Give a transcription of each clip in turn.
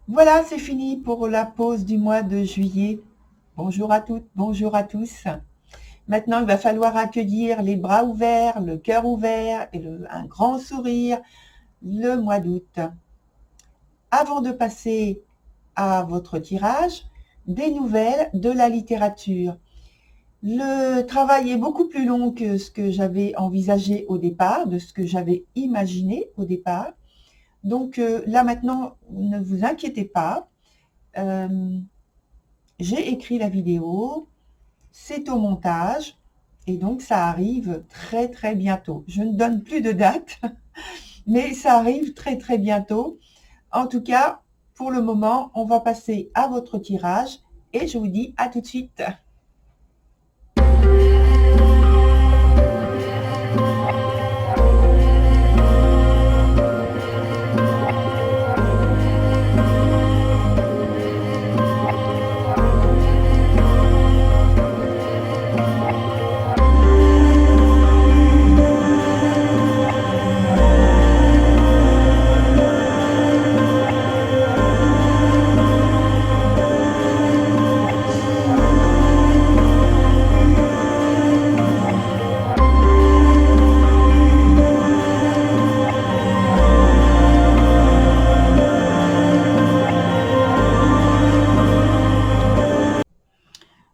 Voilà, c'est fini pour la pause du mois de juillet. Bonjour à toutes, bonjour à tous. Maintenant, il va falloir accueillir les bras ouverts, le cœur ouvert et un grand sourire le mois d'août. Avant de passer à votre tirage, des nouvelles de la littérature. Le travail est beaucoup plus long que ce que j'avais envisagé au départ, de ce que j'avais imaginé au départ. Donc là maintenant, ne vous inquiétez pas. Euh, j'ai écrit la vidéo, c'est au montage et donc ça arrive très très bientôt. Je ne donne plus de date, mais ça arrive très très bientôt. En tout cas, pour le moment, on va passer à votre tirage et je vous dis à tout de suite.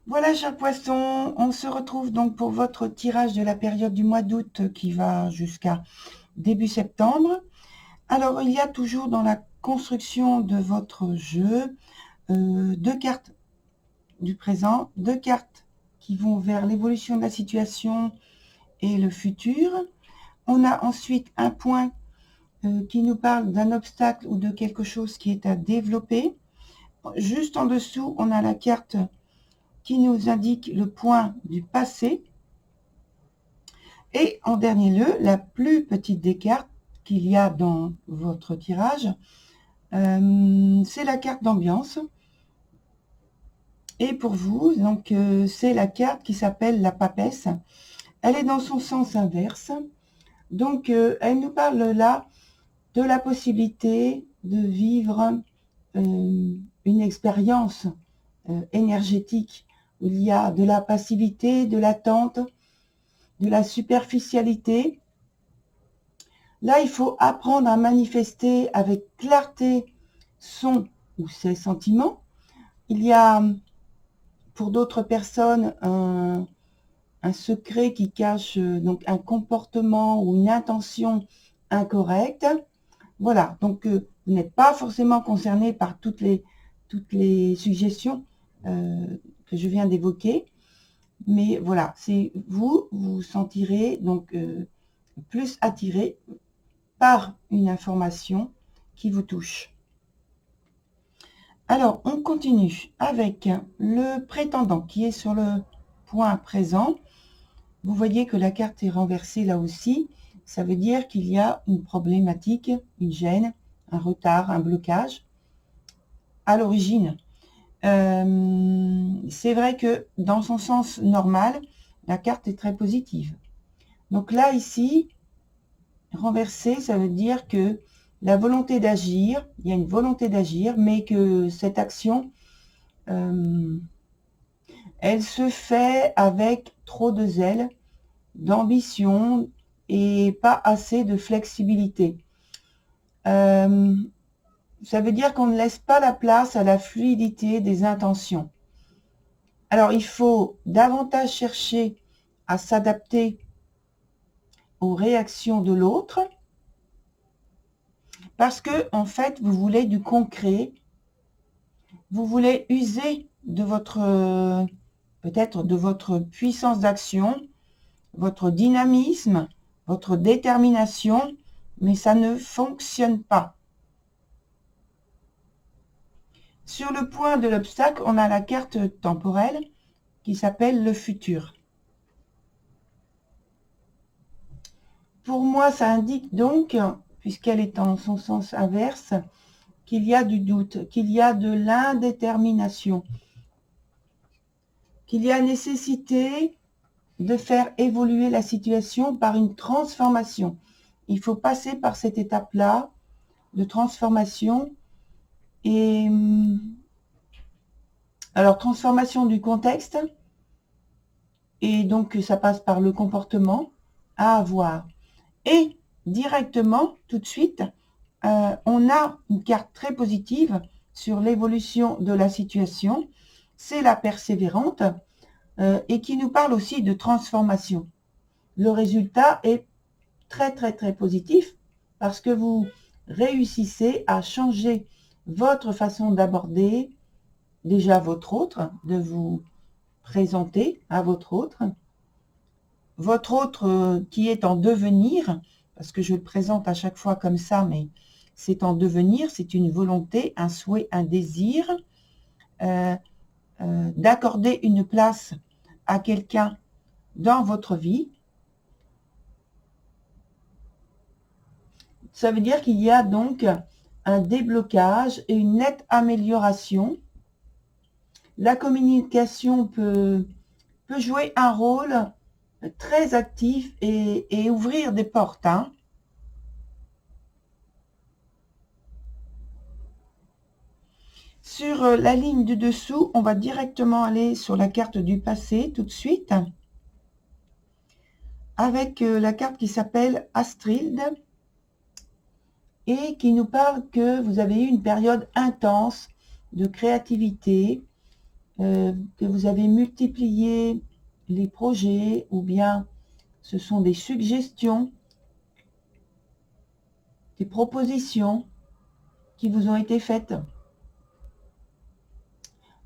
Voilà, chers poissons, on se retrouve donc pour votre tirage de la période du mois d'août qui va jusqu'à début septembre. Alors, il y a toujours dans la construction de votre jeu deux cartes du présent, deux cartes qui vont vers l'évolution de la situation et le futur. On a ensuite un point qui nous parle d'un obstacle ou de quelque chose qui est à développer. Juste en dessous, on a la carte qui nous indique le point du passé. Et en dernier lieu, la plus petite des cartes qu'il y a dans votre tirage, c'est la carte d'ambiance. Et pour vous, donc c'est la carte qui s'appelle la papesse. Elle est dans son sens inverse. Donc elle nous parle là de la possibilité de vivre une expérience énergétique où il y a de la passivité, de l'attente, de la superficialité. Là, il faut apprendre à manifester avec clarté son ou ses sentiments. Il y a pour d'autres personnes un secret qui cache donc un comportement ou une intention incorrecte. Voilà, donc vous n'êtes pas forcément concerné par toutes les suggestions que je viens d'évoquer. Mais voilà, c'est vous vous sentirez donc plus attiré par une information qui vous touche. Alors, on continue avec le prétendant qui est sur le point présent. Vous voyez que la carte est renversée là aussi. Ça veut dire qu'il y a une problématique, une gêne, un retard, un blocage à l'origine. C'est vrai que dans son sens normal, la carte est très positive. Donc là, ici, renversé, ça veut dire que la volonté d'agir, il y a une volonté d'agir, mais que cette action, elle se fait avec trop de zèle, d'ambition et pas assez de flexibilité. Ça veut dire qu'on ne laisse pas la place à la fluidité des intentions. Alors, il faut davantage chercher à s'adapter aux réactions de l'autre parce que, en fait, vous voulez du concret, vous voulez user de votre, peut-être de votre puissance d'action, votre dynamisme, votre détermination, mais ça ne fonctionne pas. Sur le point de l'obstacle, on a la carte temporelle qui s'appelle le futur. Pour moi, ça indique donc, puisqu'elle est en son sens inverse, qu'il y a du doute, qu'il y a de l'indétermination, qu'il y a nécessité de faire évoluer la situation par une transformation. Il faut passer par cette étape-là de transformation Et alors, transformation du contexte, et donc ça passe par le comportement à avoir. Et directement, tout de suite, on a une carte très positive sur l'évolution de la situation. C'est la persévérante et qui nous parle aussi de transformation. Le résultat est très, très, très positif parce que vous réussissez à changer votre façon d'aborder déjà votre autre, de vous présenter à votre autre qui est en devenir, parce que je le présente à chaque fois comme ça, mais c'est en devenir, c'est une volonté, un souhait, un désir d'accorder une place à quelqu'un dans votre vie. Ça veut dire qu'il y a donc un déblocage et une nette amélioration. La communication peut jouer un rôle très actif et ouvrir des portes. Hein. Sur la ligne du dessous, on va directement aller sur la carte du passé tout de suite, avec la carte qui s'appelle Astrid, et qui nous parle que vous avez eu une période intense de créativité, que vous avez multiplié les projets, ou bien ce sont des suggestions, des propositions qui vous ont été faites.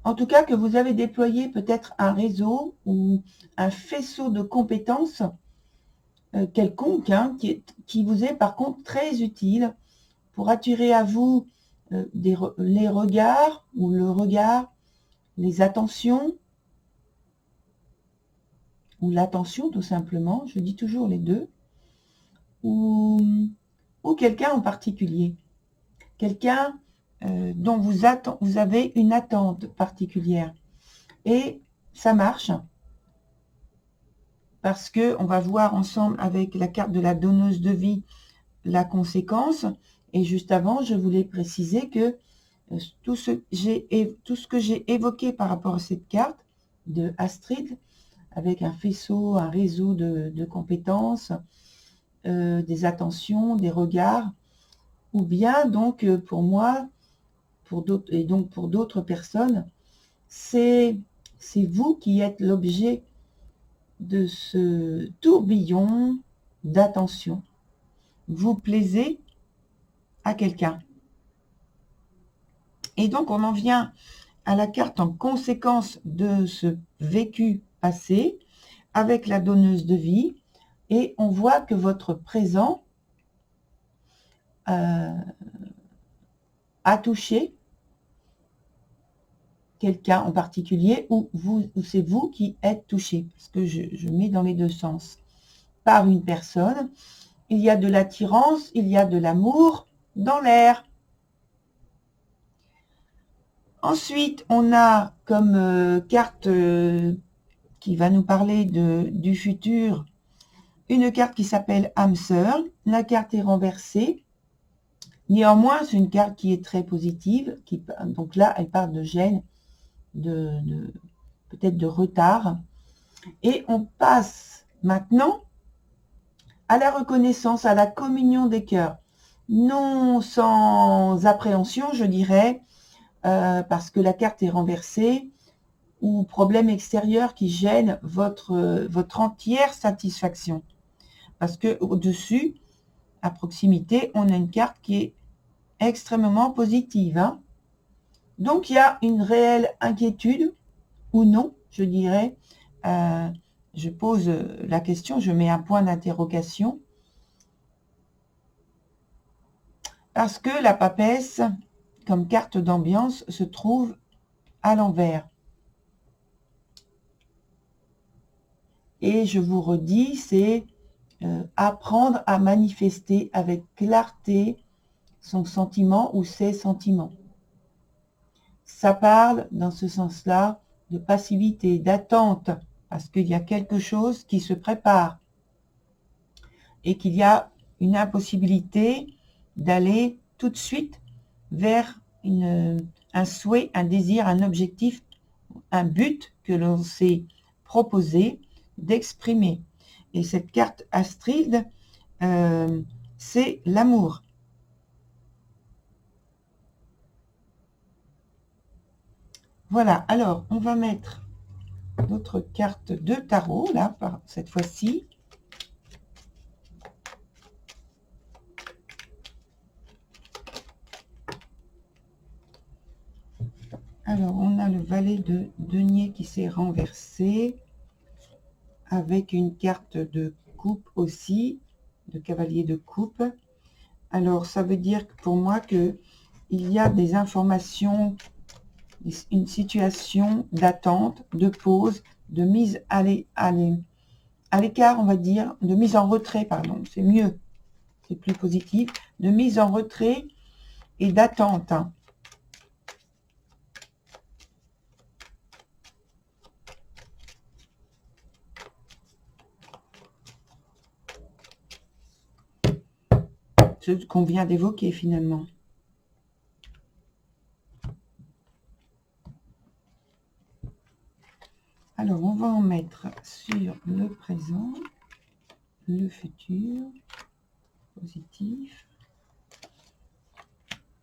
En tout cas, que vous avez déployé peut-être un réseau ou un faisceau de compétences quelconque, hein, qui vous est par contre très utile pour attirer à vous les regards ou le regard, les attentions ou l'attention tout simplement, je dis toujours les deux, ou quelqu'un en particulier, quelqu'un dont vous avez une attente particulière. Et ça marche parce que on va voir ensemble avec la carte de la donneuse de vie la conséquence. Et juste avant, je voulais préciser que tout ce que j'ai évoqué par rapport à cette carte de Astrid, avec un faisceau, un réseau de compétences, des attentions, des regards, ou bien donc pour moi, pour d'autres, et donc pour d'autres personnes, c'est vous qui êtes l'objet de ce tourbillon d'attention. Vous plaisez à quelqu'un. Et donc, on en vient à la carte en conséquence de ce vécu passé avec la donneuse de vie. Et on voit que votre présent a touché quelqu'un en particulier, ou c'est vous qui êtes touché, parce que je mets dans les deux sens, par une personne. Il y a de l'attirance, il y a de l'amour dans l'air. Ensuite, on a comme carte qui va nous parler du futur, une carte qui s'appelle âme sœur. La carte est renversée. Néanmoins, c'est une carte qui est très positive. Donc là, elle parle de gêne, peut-être de retard. Et on passe maintenant à la reconnaissance, à la communion des cœurs. Non sans appréhension, je dirais, parce que la carte est renversée, ou problème extérieur qui gêne votre entière satisfaction. Parce que au-dessus, à proximité, on a une carte qui est extrêmement positive. Hein. Donc, il y a une réelle inquiétude, ou non, je dirais. Je pose la question, je mets un point d'interrogation. Parce que la papesse, comme carte d'ambiance, se trouve à l'envers. Et je vous redis, c'est apprendre à manifester avec clarté son sentiment ou ses sentiments. Ça parle, dans ce sens-là, de passivité, d'attente, parce qu'il y a quelque chose qui se prépare et qu'il y a une impossibilité d'aller tout de suite vers un souhait, un désir, un objectif, un but que l'on s'est proposé d'exprimer. Et cette carte Astrid, c'est l'amour. Voilà, alors on va mettre notre carte de tarot, là, cette fois-ci. Alors, on a le valet de denier qui s'est renversé, avec une carte de coupe aussi, de cavalier de coupe. Alors, ça veut dire pour moi que il y a des informations, une situation d'attente, de pause, de mise à l'écart, on va dire, de mise en retrait, pardon, c'est mieux, c'est plus positif, de mise en retrait et d'attente. Ce qu'on vient d'évoquer finalement. Alors, on va en mettre sur le présent, le futur, positif,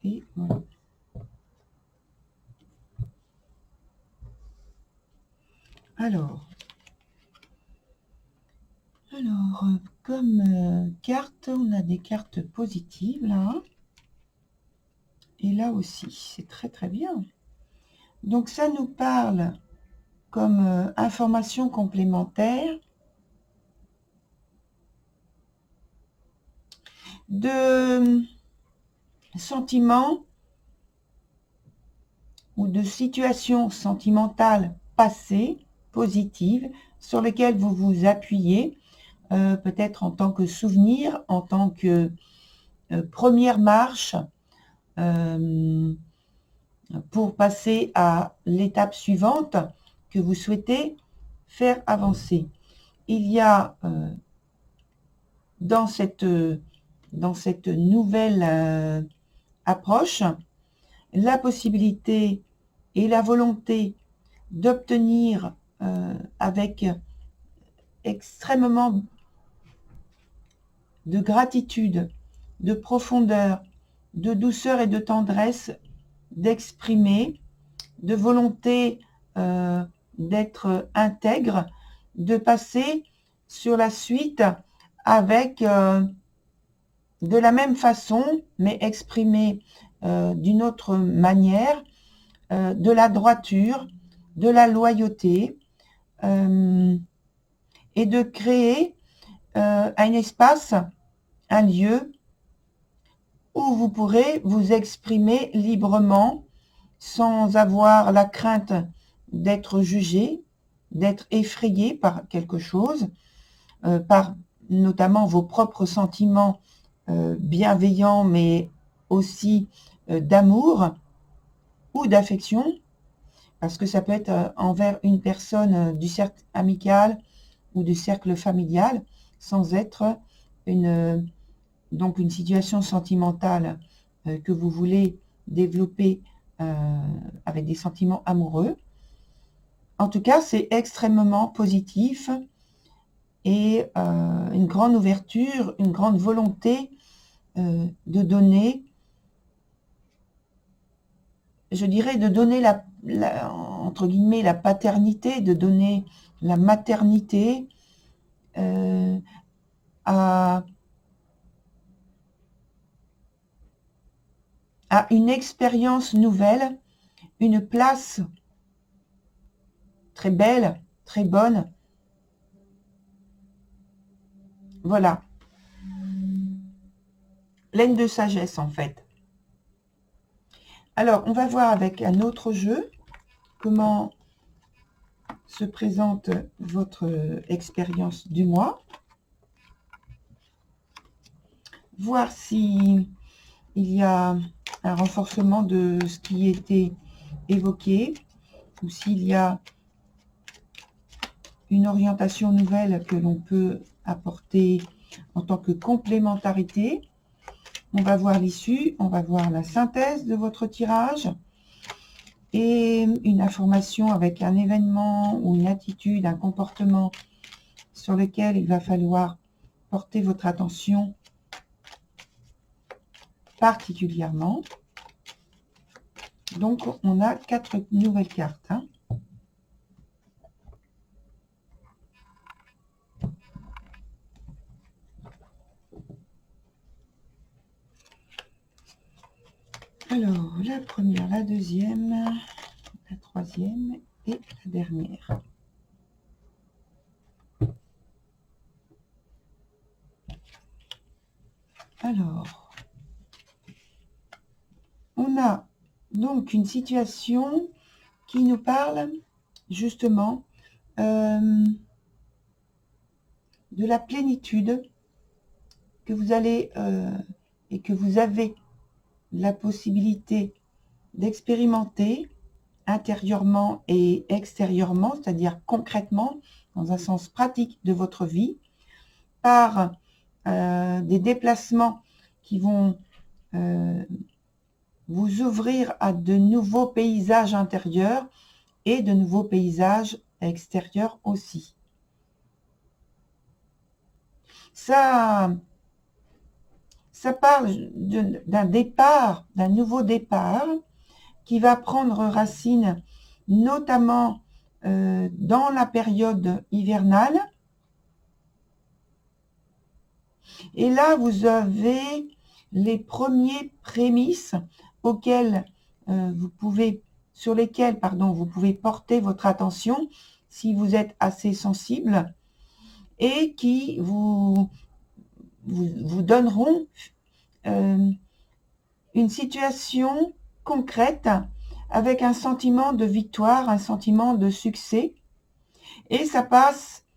et voilà. Alors comme carte, on a des cartes positives là, et là aussi, c'est très très bien. Donc ça nous parle comme information complémentaire de sentiments ou de situations sentimentales passées, positives, sur lesquelles vous vous appuyez, peut-être en tant que souvenir, en tant que première marche, pour passer à l'étape suivante que vous souhaitez faire avancer. Il y a dans cette nouvelle approche la possibilité et la volonté d'obtenir avec extrêmement de gratitude, de profondeur, de douceur et de tendresse, d'exprimer, de volonté d'être intègre, de passer sur la suite avec de la même façon, mais exprimé d'une autre manière, de la droiture, de la loyauté, et de créer un espace, un lieu où vous pourrez vous exprimer librement sans avoir la crainte d'être jugé, d'être effrayé par quelque chose, par notamment vos propres sentiments bienveillants, mais aussi d'amour ou d'affection, parce que ça peut être envers une personne du cercle amical ou du cercle familial, sans être donc une situation sentimentale que vous voulez développer avec des sentiments amoureux. En tout cas, c'est extrêmement positif et une grande ouverture, une grande volonté de donner, je dirais, de donner entre guillemets la paternité, de donner la maternité à une expérience nouvelle, une place très belle, très bonne. Voilà. Pleine de sagesse, en fait. Alors, on va voir avec un autre jeu comment se présente votre expérience du mois. Voir si il y a un renforcement de ce qui était évoqué ou s'il y a une orientation nouvelle que l'on peut apporter en tant que complémentarité. On va voir l'issue, on va voir la synthèse de votre tirage et une information avec un événement ou une attitude, un comportement sur lequel il va falloir porter votre attention particulièrement. Donc, on a 4 nouvelles cartes. Hein. Alors, la première, la deuxième, la troisième et la dernière. Alors, on a donc une situation qui nous parle justement de la plénitude que vous allez et que vous avez la possibilité d'expérimenter intérieurement et extérieurement, c'est-à-dire concrètement, dans un sens pratique de votre vie, par des déplacements qui vont vous ouvrir à de nouveaux paysages intérieurs et de nouveaux paysages extérieurs aussi. Ça parle d'un départ, d'un nouveau départ qui va prendre racine notamment dans la période hivernale. Et là, vous avez les premiers prémices sur lesquels vous pouvez porter votre attention si vous êtes assez sensible et qui vous donneront une situation concrète avec un sentiment de victoire, un sentiment de succès. Et ça passe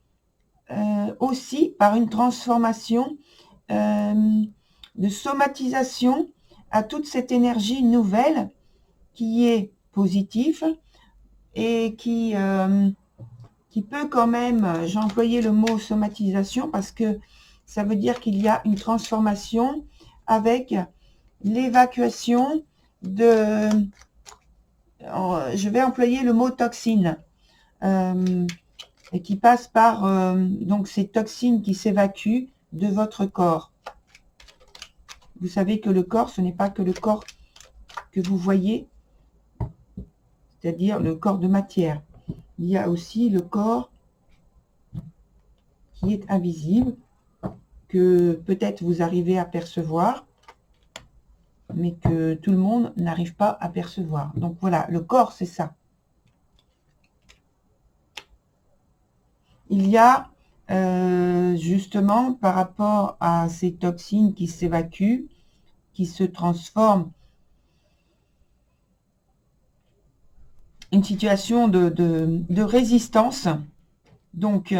aussi par une transformation de somatisation à toute cette énergie nouvelle qui est positive et qui peut quand même, j'ai employé le mot somatisation parce que ça veut dire qu'il y a une transformation avec l'évacuation de, je vais employer le mot toxine, et qui passe par donc ces toxines qui s'évacuent de votre corps. Vous savez que le corps, ce n'est pas que le corps que vous voyez, c'est-à-dire le corps de matière. Il y a aussi le corps qui est invisible, que peut-être vous arrivez à percevoir, mais que tout le monde n'arrive pas à percevoir. Donc voilà, le corps, c'est ça. Il y a justement, par rapport à ces toxines qui s'évacuent, qui se transforment, une situation de résistance. Donc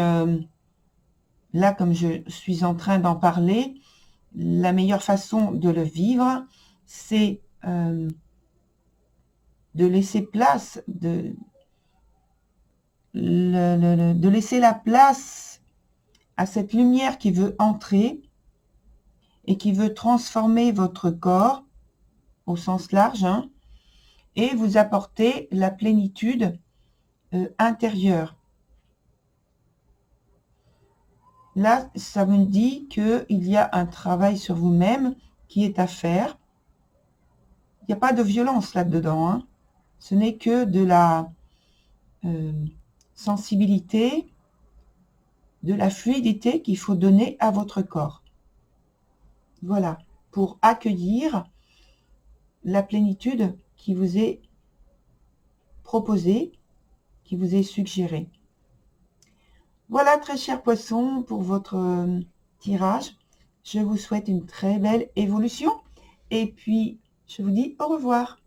là, comme je suis en train d'en parler, la meilleure façon de le vivre, c'est de laisser place, de laisser la place à cette lumière qui veut entrer et qui veut transformer votre corps au sens large, hein, et vous apporter la plénitude intérieure. Là, ça me dit qu'il y a un travail sur vous-même qui est à faire. Il n'y a pas de violence là-dedans. Hein. Ce n'est que de la sensibilité, de la fluidité qu'il faut donner à votre corps. Voilà, pour accueillir la plénitude qui vous est proposée, qui vous est suggérée. Voilà, très chers poissons, pour votre tirage. Je vous souhaite une très belle évolution. Et puis, je vous dis au revoir.